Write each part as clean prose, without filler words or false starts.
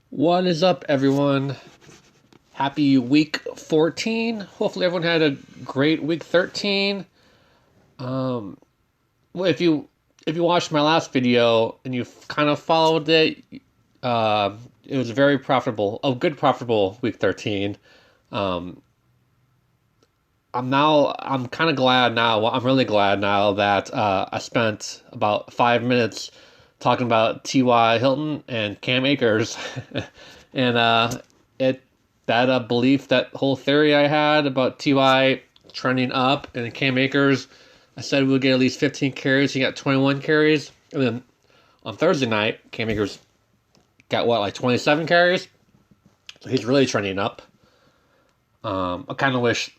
What is up, everyone? Happy week 14. Hopefully, everyone had a great week 13. Um, well, if you watched my last video and you kind of followed it, it was very profitable, a good profitable week 13. Um, I'm kind of glad now. Well, I'm really glad now that I spent about 5 minutes talking about T.Y. Hilton and Cam Akers, and it that belief, that whole theory I had about Ty trending up and Cam Akers, I said we'll get at least 15 carries. He got 21 carries, and then on Thursday night, Cam Akers got what, like 27 carries. So he's really trending up. I kind of wish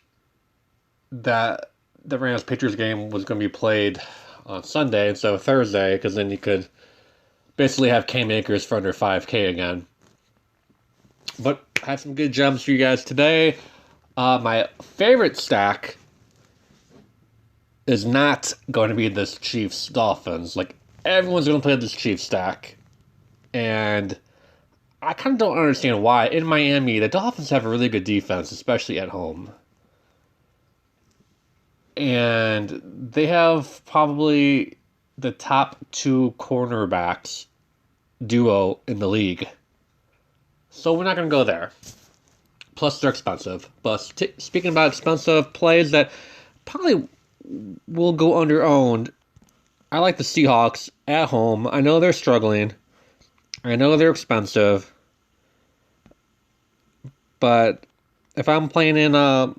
that the Rams Patriots game was going to be played on Sunday instead of Thursday, because then you could basically have Cam Akers for under 5K again. But I have some good gems for you guys today. My favorite stack is not going to be this Chiefs Dolphins. Like, everyone's going to play this Chiefs stack. And I kind of don't understand why. In Miami, the Dolphins have a really good defense, especially at home. And they have probably the top two cornerbacks duo in the league. So we're not going to go there. Plus, they're expensive. But speaking about expensive plays that probably will go under-owned, I like the Seahawks at home. I know they're struggling. I know they're expensive. But if I'm playing in a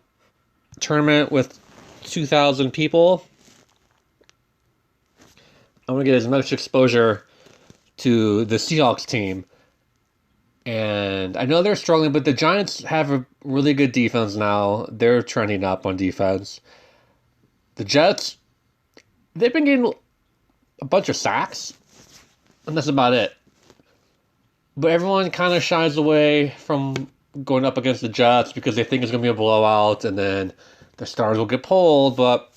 tournament with 2,000 people, I want to get as much exposure to the Seahawks team. And I know they're struggling, but the Giants have a really good defense now. They're trending up on defense. The Jets, they've been getting a bunch of sacks, and that's about it. But everyone kind of shies away from going up against the Jets because they think it's going to be a blowout, and then the stars will get pulled. But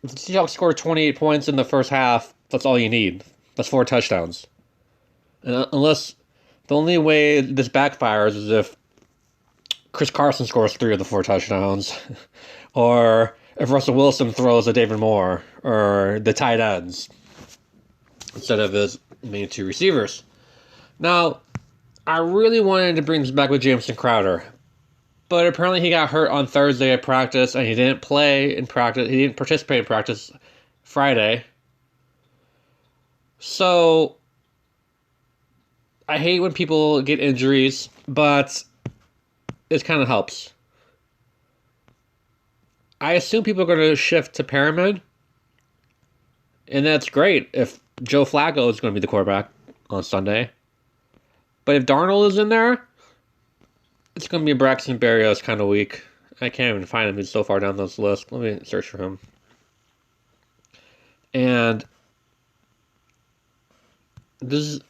if the Seahawks score 28 points in the first half, that's all you need. That's 4 touchdowns. And unless the only way this backfires is if Chris Carson scores 3 of the 4 touchdowns, or if Russell Wilson throws to David Moore, or the tight ends instead of his main 2 receivers. Now, I really wanted to bring this back with Jameson Crowder, but apparently he got hurt on Thursday at practice, and he didn't play in practice. He didn't participate in practice Friday. So I hate when people get injuries, but it kind of helps. I assume people are going to shift to Perriman, and that's great if Joe Flacco is going to be the quarterback on Sunday. But if Darnold is in there, it's going to be a Braxton Berrios kind of week. I can't even find him. He's so far down this list. Let me search for him. And this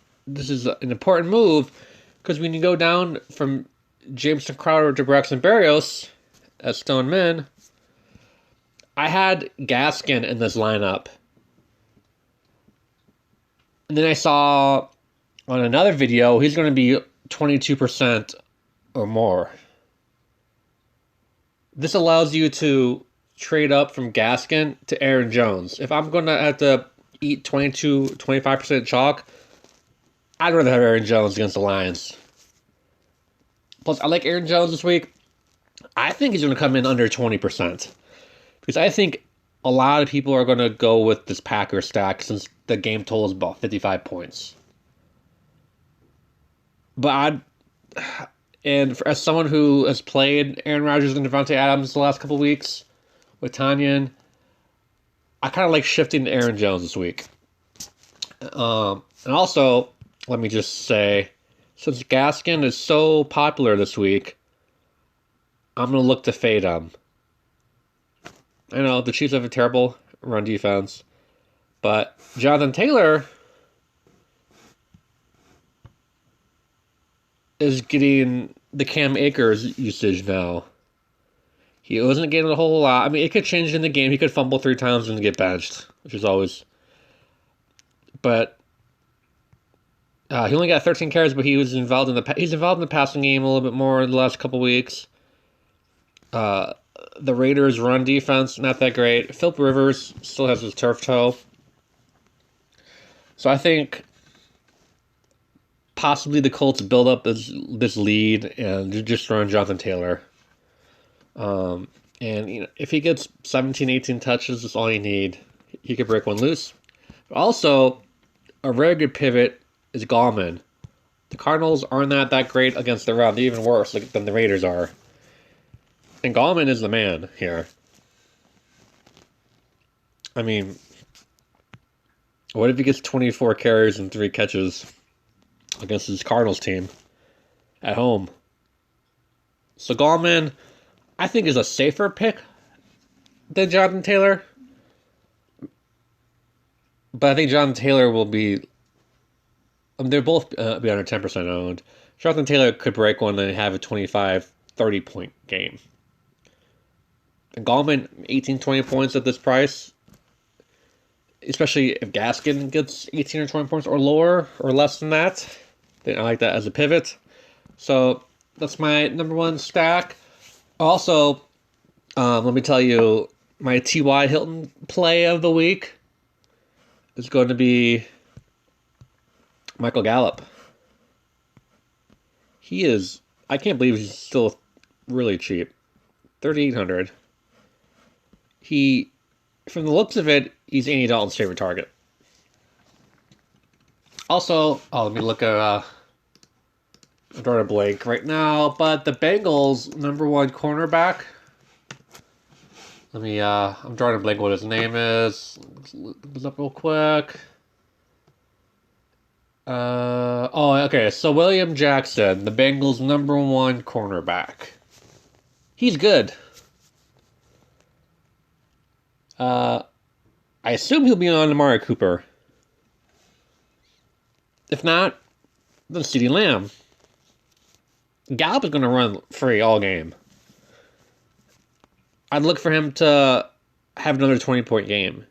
is an important move, because when you go down from Jameson Crowder to Braxton Berrios at Stone Min, I had Gaskin in this lineup. And then I saw on another video he's going to be 22% or more. This allows you to trade up from Gaskin to Aaron Jones. If I'm going to have to eat 25% chalk, I'd rather have Aaron Jones against the Lions. Plus, I like Aaron Jones this week. I think he's going to come in under 20%. Because I think a lot of people are going to go with this Packers stack since the game total is about 55 points. But as someone who has played Aaron Rodgers and Devontae Adams the last couple weeks with Tanyan, I kind of like shifting to Aaron Jones this week. And also, let me just say, since Gaskin is so popular this week, I'm going to look to fade him. I know the Chiefs have a terrible run defense, but Jonathan Taylor is getting the Cam Akers usage now. He wasn't getting a whole lot. I mean, it could change in the game. He could fumble 3 times and get benched, which is always... But He only got 13 carries, but he's involved in the passing game a little bit more in the last couple weeks. Uh, the Raiders' run defense not that great. Philip Rivers still has his turf toe, so I think possibly the Colts build up this lead and just run Jonathan Taylor. And if he gets 17, 18 touches, that's all you need. He could break one loose. But also, a very good pivot is Gallman. The Cardinals aren't that great against the run. They're even worse than the Raiders are. And Gallman is the man here. I mean, what if he gets 24 carries and 3 catches against his Cardinals team at home? So Gallman, I think, is a safer pick than Jonathan Taylor. But I think Jonathan Taylor will be... they're both be under 10% owned. Jonathan Taylor could break one and have a 25, 30-point game. And Gallman, 18, 20 points at this price, especially if Gaskin gets 18 or 20 points or lower or less than that, then I like that as a pivot. So that's my number one stack. Also, let me tell you, my T.Y. Hilton play of the week is going to be Michael Gallup. I can't believe he's still really cheap. 3,800. From the looks of it, he's Andy Dalton's favorite target. Also, let me look at, I'm drawing a blank right now, but the Bengals' number one cornerback, I'm drawing a blank what his name is. Let's look this up real quick. Okay, so William Jackson, the Bengals' number one cornerback. He's good. I assume he'll be on Amari Cooper. If not, then CeeDee Lamb. Gallup is going to run free all game. I'd look for him to have another 20-point game.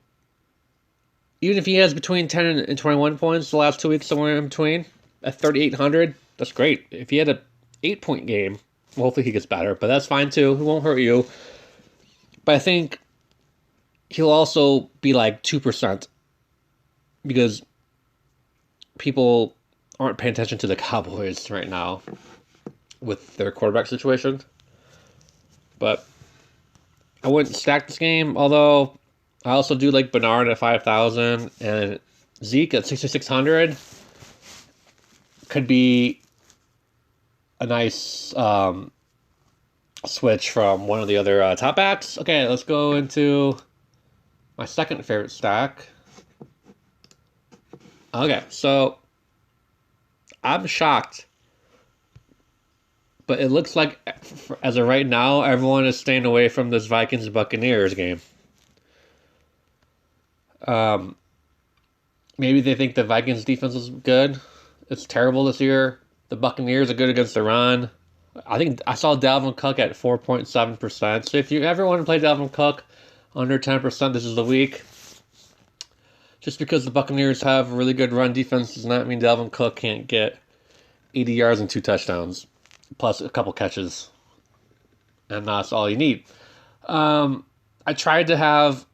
Even if he has between 10 and 21 points the last 2 weeks, somewhere in between, at 3,800, that's great. If he had a 8-point game, well, hopefully he gets better, but that's fine too. It won't hurt you. But I think he'll also be like 2% because people aren't paying attention to the Cowboys right now with their quarterback situation. But I wouldn't stack this game, although I also do like Bernard at 5,000 and Zeke at 6,600 could be a nice switch from one of the other top backs. Okay, let's go into my second favorite stack. Okay, so I'm shocked, but it looks like as of right now, everyone is staying away from this Vikings-Buccaneers game. Maybe they think the Vikings defense is good. It's terrible this year. The Buccaneers are good against the run. I think I saw Dalvin Cook at 4.7%. So if you ever want to play Dalvin Cook under 10%, this is the week. Just because the Buccaneers have a really good run defense does not mean Dalvin Cook can't get 80 yards and 2 touchdowns, plus a couple catches. And that's all you need. I tried to have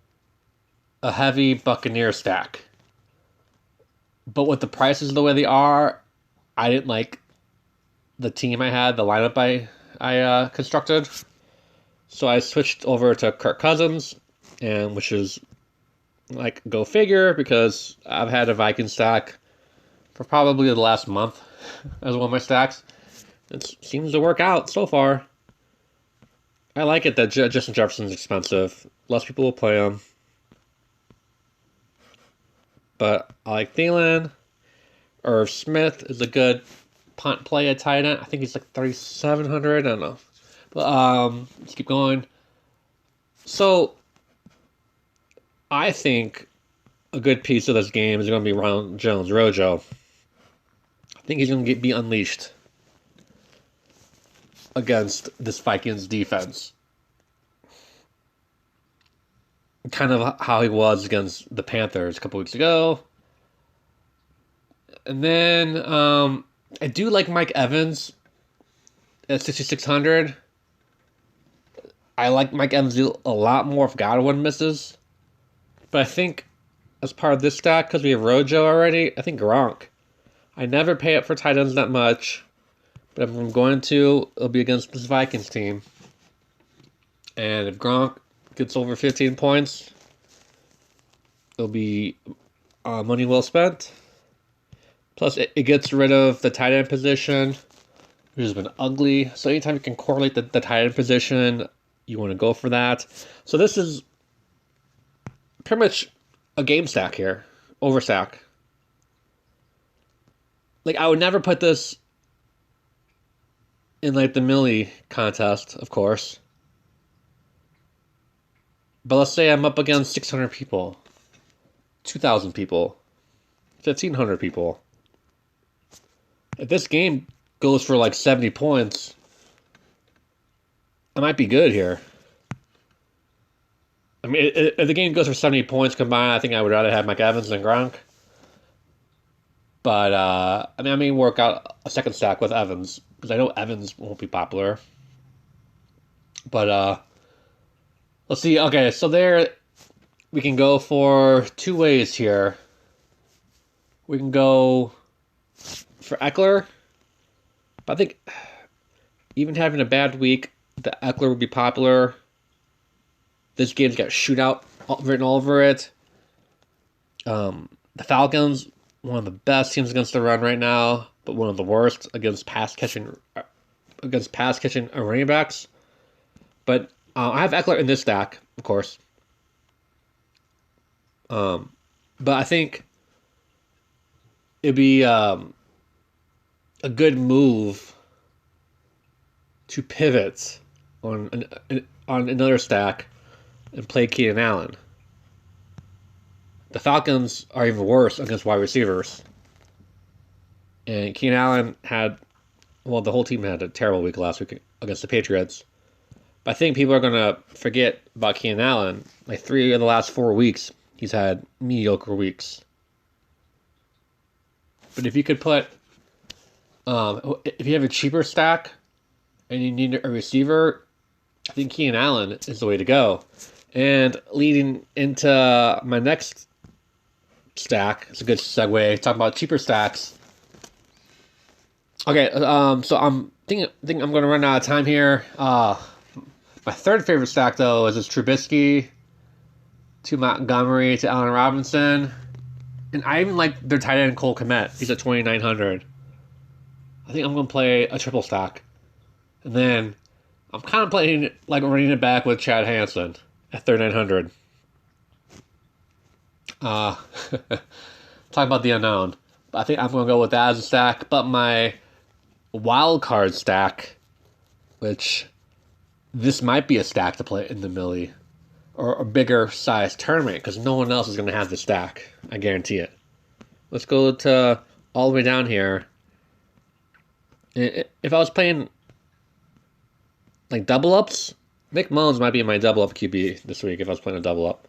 a heavy Buccaneer stack. But with the prices the way they are, I didn't like the team I had, the lineup I constructed. So I switched over to Kirk Cousins, and which is like go figure because I've had a Viking stack for probably the last month as one of my stacks. It seems to work out so far. I like it that Justin Jefferson's expensive. Less people will play him. But I like Thielen. Irv Smith is a good punt play at tight end. I think he's like 3,700. I don't know. But let's keep going. So I think a good piece of this game is going to be Ronald Jones, Rojo. I think he's going to be unleashed against this Vikings defense. Kind of how he was against the Panthers a couple weeks ago. And then I do like Mike Evans at 6,600. I like Mike Evans a lot more if Godwin misses. But I think as part of this stack, because we have Rojo already, I think Gronk. I never pay up for tight ends that much. But if I'm going to, it'll be against this Vikings team. And if Gronk gets over 15 points, it'll be money well spent. Plus, it gets rid of the tight end position, which has been ugly. So anytime you can correlate the tight end position, you want to go for that. So this is pretty much a game stack here. Over stack. Like, I would never put this in, like, the Millie contest, of course. But let's say I'm up against 600 people. 2,000 people. 1,500 people. If this game goes for like 70 points, I might be good here. I mean, if the game goes for 70 points combined, I think I would rather have Mike Evans than Gronk. But, I may work out a second stack with Evans, because I know Evans won't be popular. But, let's see. Okay, so there we can go for two ways here. We can go for Eckler. But I think even having a bad week, the Eckler would be popular. This game's got shootout written all over it. The Falcons, one of the best teams against the run right now, but one of the worst against pass catching running backs. But I have Eckler in this stack, of course. But I think it'd be a good move to pivot on another stack and play Keenan Allen. The Falcons are even worse against wide receivers. And Keenan Allen the whole team had a terrible week last week against the Patriots. But I think people are going to forget about Keenan Allen. Like 3 of the last 4 weeks, he's had mediocre weeks. But if you could put, if you have a cheaper stack and you need a receiver, I think Keenan Allen is the way to go. And leading into my next stack, it's a good segue, talking about cheaper stacks. Okay, so I'm thinking I'm going to run out of time here. My third favorite stack, though, is this Trubisky to Montgomery to Allen Robinson. And I even like their tight end Cole Kmet. He's at 2,900. I think I'm going to play a triple stack. And then I'm kind of playing, like, running it back with Chad Hansen at 3,900. Talk about the unknown. But I think I'm going to go with that as a stack. But my wild card stack, which this might be a stack to play in the Millie or a bigger size tournament because no one else is going to have the stack. I guarantee it. Let's go to all the way down here. If I was playing like double ups, Nick Mullins might be my double up QB this week if I was playing a double up.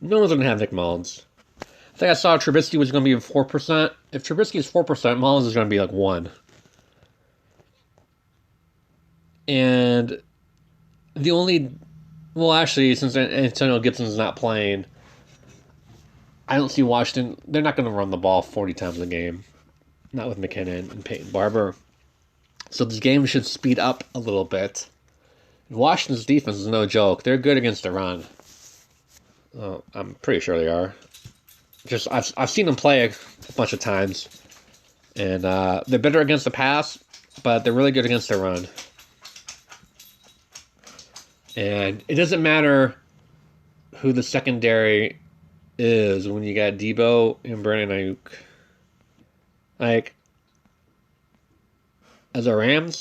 No one's going to have Nick Mullins. I think I saw Trubisky was going to be 4%. If Trubisky is 4%, Mullins is going to be like 1. And the only... Well, actually, since Antonio Gibson's not playing, I don't see Washington... They're not going to run the ball 40 times a game. Not with McKinnon and Peyton Barber. So this game should speed up a little bit. Washington's defense is no joke. They're good against the run. I'm pretty sure they are. Just I've seen them play a bunch of times, and they're better against the pass, but they're really good against the run. And it doesn't matter who the secondary is when you got Debo and Brandon Ayuk. Like, as a Rams,